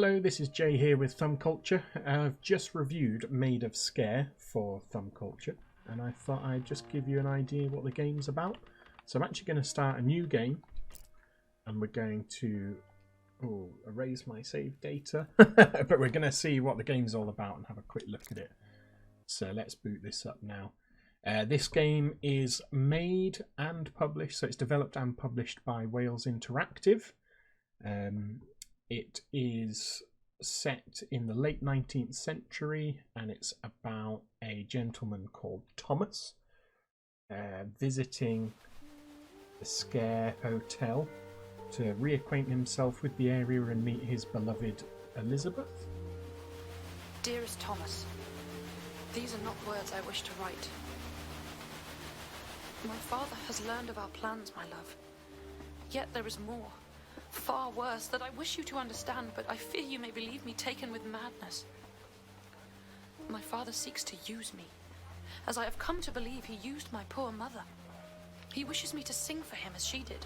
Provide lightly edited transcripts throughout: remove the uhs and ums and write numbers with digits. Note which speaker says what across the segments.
Speaker 1: Hello, this is Jay here with Thumb Culture. I've just reviewed Maid of Sker for Thumb Culture, and I thought I'd just give you an idea what the game's about. So I'm actually going to start a new game, and we're going to erase my save data, but we're going to see what the game's all about and have a quick look at it. So let's boot this up now. This game is made and published, so it's developed and published by Wales Interactive. It is set in the late 19th century, and it's about a gentleman called Thomas visiting the Sker Hotel to reacquaint himself with the area and meet his beloved Elizabeth.
Speaker 2: Dearest Thomas, these are not words I wish to write. My father has learned of our plans, my love. Yet there is more, far worse, that I wish you to understand, but I fear you may believe me taken with madness. My father seeks to use me, as I have come to believe he used my poor mother. He wishes me to sing for him as she did,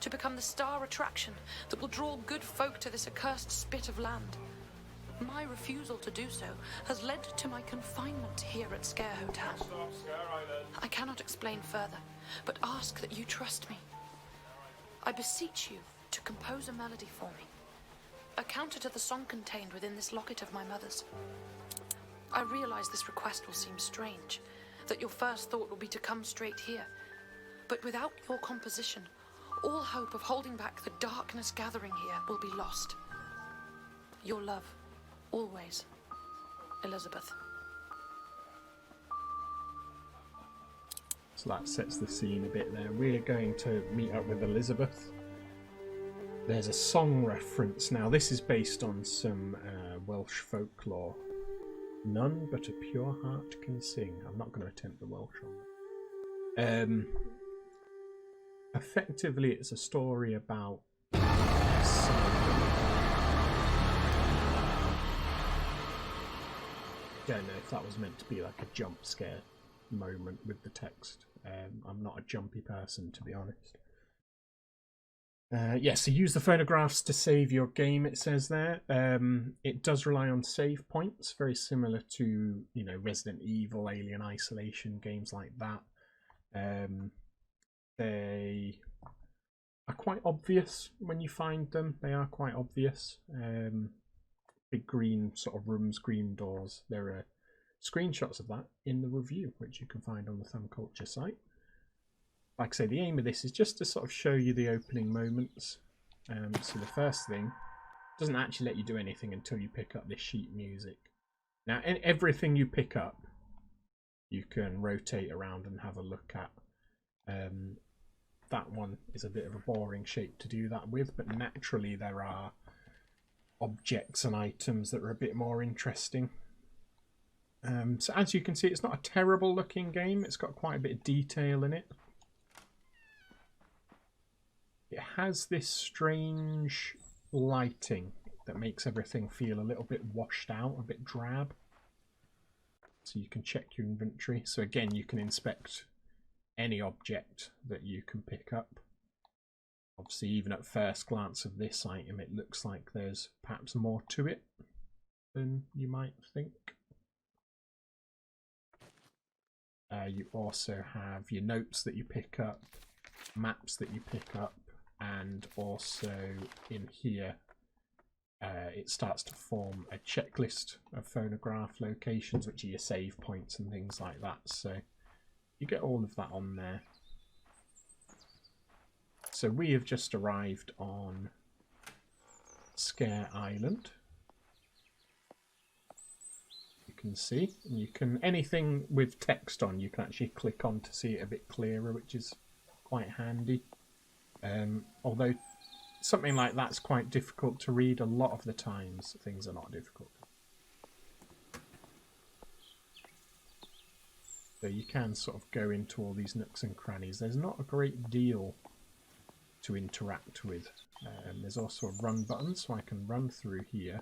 Speaker 2: to become the star attraction that will draw good folk to this accursed spit of land. My refusal to do so has led to my confinement here at Sker Hotel. I cannot explain further, but ask that you trust me. I beseech you to compose a melody for me, a counter to the song contained within this locket of my mother's. I realize this request will seem strange, that your first thought will be to come straight here, but without your composition, all hope of holding back the darkness gathering here will be lost. Your love, always, Elizabeth.
Speaker 1: So that sets the scene a bit there. We're going to meet up with Elizabeth. There's a song reference. Now this is based on some Welsh folklore. None but a pure heart can sing. I'm not going to attempt the Welsh on that. Effectively it's a story about don't know if that was meant to be like a jump scare moment with the text. I'm not a jumpy person, to be honest. Yes, so use the phonographs to save your game, it says there. It does rely on save points, very similar to, you know, Resident Evil, Alien Isolation, games like that. They are quite obvious when you find them. They are quite obvious. Big green sort of rooms, green doors. There are screenshots of that in the review, which you can find on the Thumb Culture site. Like I say, the aim of this is just to sort of show you the opening moments. So the first thing doesn't actually let you do anything until you pick up this sheet music. Now, everything you pick up, you can rotate around and have a look at. That one is a bit of a boring shape to do that with, but naturally there are objects and items that are a bit more interesting. So as you can see, it's not a terrible looking game. It's got quite a bit of detail in it. It has this strange lighting that makes everything feel a little bit washed out, a bit drab. So you can check your inventory. So again, you can inspect any object that you can pick up. Obviously, even at first glance of this item, it looks like there's perhaps more to it than you might think. You also have your notes that you pick up, maps that you pick up, and also in here it starts to form a checklist of phonograph locations, which are your save points and things like that. So you get all of that on there. So we have just arrived on Sker Island. You can see, and you can, anything with text on, you can actually click on to see it a bit clearer, which is quite handy. Although something like that's quite difficult to read a lot of the times. Things are not difficult. So you can sort of go into all these nooks and crannies. There's not a great deal to interact with. There's also a run button, so I can run through here.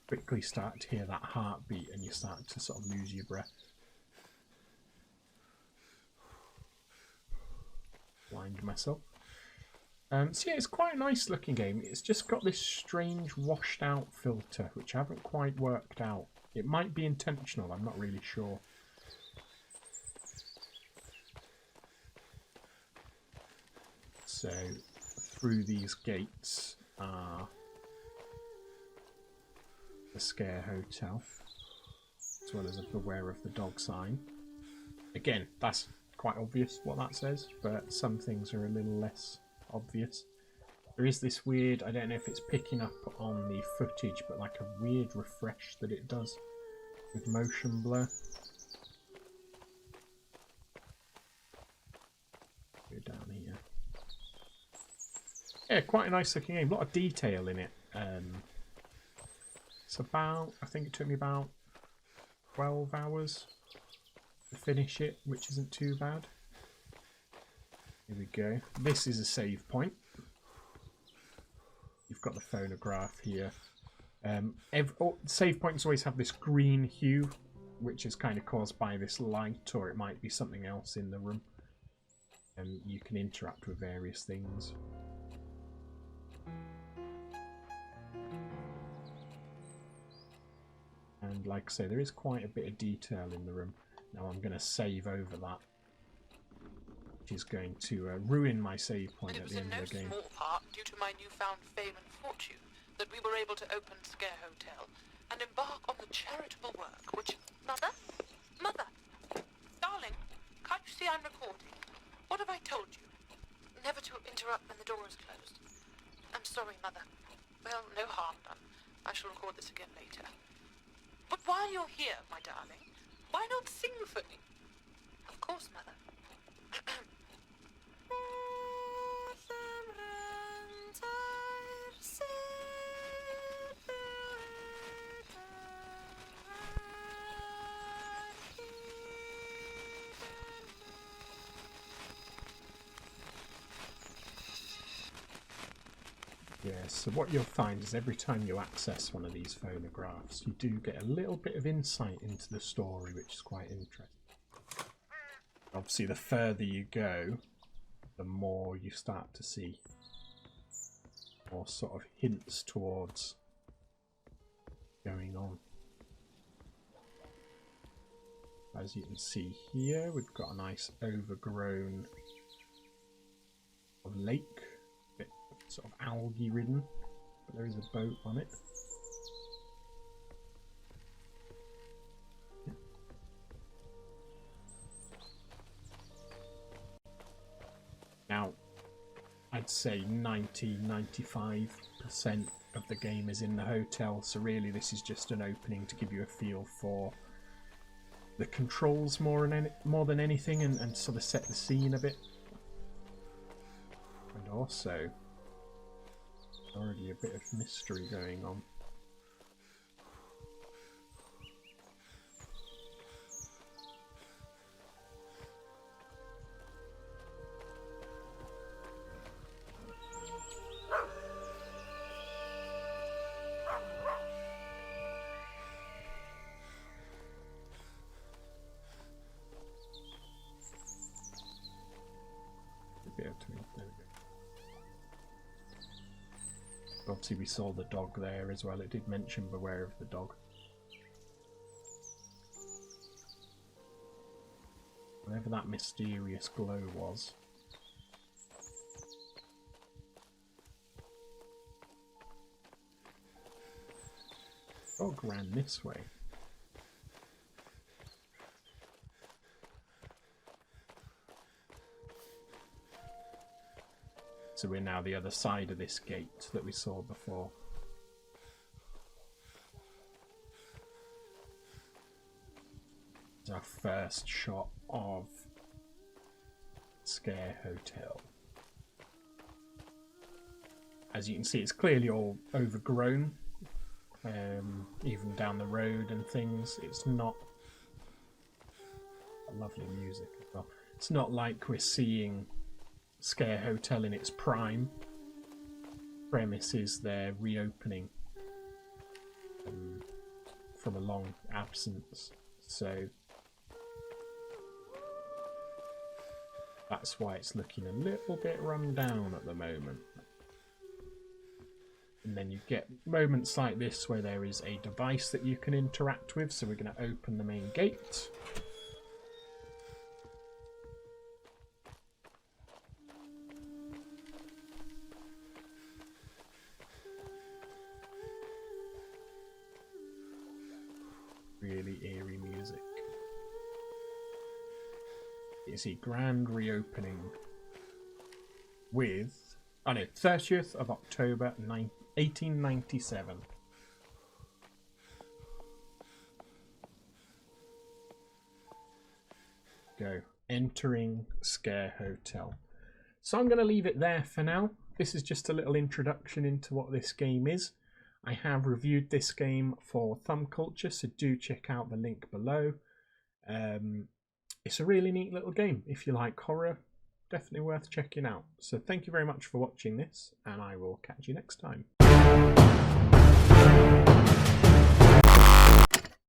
Speaker 1: Quickly start to hear that heartbeat and you start to sort of lose your breath. Blind myself. So yeah, it's quite a nice looking game. It's just got this strange washed out filter, which I haven't quite worked out. It might be intentional, I'm not really sure. So, through these gates are the Sker Hotel, as well as a beware of the dog sign. Again, that's quite obvious what that says, but some things are a little less obvious. There is this weird, I don't know if it's picking up on the footage, but like a weird refresh that it does with motion blur. Go down here. Yeah, quite a nice looking game. A lot of detail in it. It's about, I think it took me about 12 hours to finish it, which isn't too bad. Here we go. This is a save point. You've got the phonograph here. Save points always have this green hue, which is kind of caused by this light, or it might be something else in the room. And you can interact with various things. And like I say, there is quite a bit of detail in the room. Now I'm going to save over that, which is going to ruin my save point at the end of the game.
Speaker 3: It was in no small part due to my newfound fame and fortune that we were able to open Sker Hotel and embark on the charitable work which... Mother? Mother! Darling, can't you see I'm recording? What have I told you? Never to interrupt when the door is closed. I'm sorry, Mother. Well, no harm done. I shall record this again later. But while you're here, my darling, why not sing for me? Of course, Mother.
Speaker 1: Yeah, so what you'll find is every time you access one of these phonographs, you do get a little bit of insight into the story, which is quite interesting. Obviously, the further you go, the more you start to see more sort of hints towards going on. As you can see here, we've got a nice overgrown lake. Sort of algae ridden, but there is a boat on it. Yeah. Now, I'd say 90–95% of the game is in the hotel, so really this is just an opening to give you a feel for the controls more than anything, and sort of set the scene a bit. And also, already a bit of mystery going on. Obviously we saw the dog there as well. It did mention beware of the dog. Whatever that mysterious glow was. Dog ran this way. So we're now the other side of this gate that we saw before. It's our first shot of Sker Hotel. As you can see, it's clearly all overgrown, even down the road and things. It's not lovely music as well. It's not like we're seeing Sker Hotel in its prime. Premise is they're reopening from a long absence, so That's why it's looking a little bit run down at the moment. And then you get moments like this where there is a device that you can interact with. So we're going to open the main gate. Really eerie music. You see grand reopening with, 30th of October 1897. Go. Entering Sker Hotel. So I'm going to leave it there for now. This is just a little introduction into what this game is. I have reviewed this game for Thumb Culture, so do check out the link below. It's a really neat little game. If you like horror, definitely worth checking out. So thank you very much for watching this, and I will catch you next time.